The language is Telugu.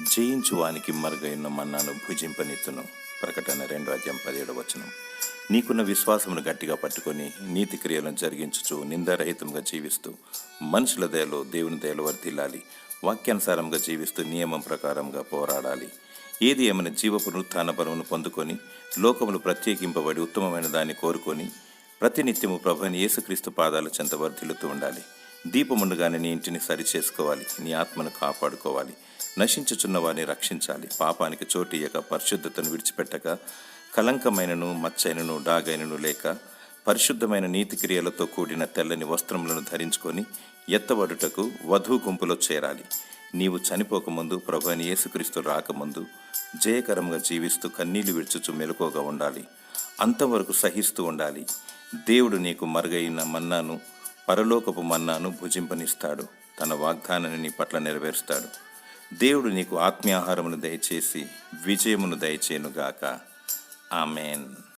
జయించువానికి మరుగైన మన్నాను భుజింపనెత్తును. ప్రకటన 2:17. నీకున్న విశ్వాసమును గట్టిగా పట్టుకొని నీతి క్రియలను జరిగించుచు నిందారహితంగా జీవిస్తూ మనుషుల దయలో దేవుని దయలో వర్ధిల్లాలి. వాక్యానుసారంగా జీవిస్తూ నియమం ప్రకారంగా పోరాడాలి. ఏది ఏమైనా జీవ పునరుత్థాన బలమును పొందుకొని లోకములు ప్రత్యేకింపబడి ఉత్తమమైన దాన్ని కోరుకొని ప్రతినిత్యము ప్రభువైన యేసుక్రీస్తు పాదాల చెంత వర్ధిల్లుతూ ఉండాలి. దీపముండగానే నీ ఇంటిని సరి చేసుకోవాలి. నీ ఆత్మను కాపాడుకోవాలి. నశించుచున్న వారిని రక్షించాలి. పాపానికి చోటియ్యక పరిశుద్ధతను విడిచిపెట్టక కలంకమైనను మచ్చైనను డాగైనను లేక పరిశుద్ధమైన నీతి క్రియలతో కూడిన తెల్లని వస్త్రములను ధరించుకొని ఎత్తబడుటకు వధువు గుంపులో చేరాలి. నీవు చనిపోకముందు ప్రభువైన యేసుక్రీస్తు రాకముందు జయకరంగా జీవిస్తూ కన్నీళ్లు విడుచుచు మెలకువగా ఉండాలి. అంతవరకు సహిస్తూ ఉండాలి. దేవుడు నీకు మరుగైన మన్నాను, పరలోకపు మన్నాను భుజింపనిస్తాడు. తన వాగ్దానాన్ని నీ పట్ల నెరవేరుస్తాడు. దేవుడు నీకు ఆత్మీయాహారమును దయచేసి విజయమును దయచేయునుగాక. ఆమెన్.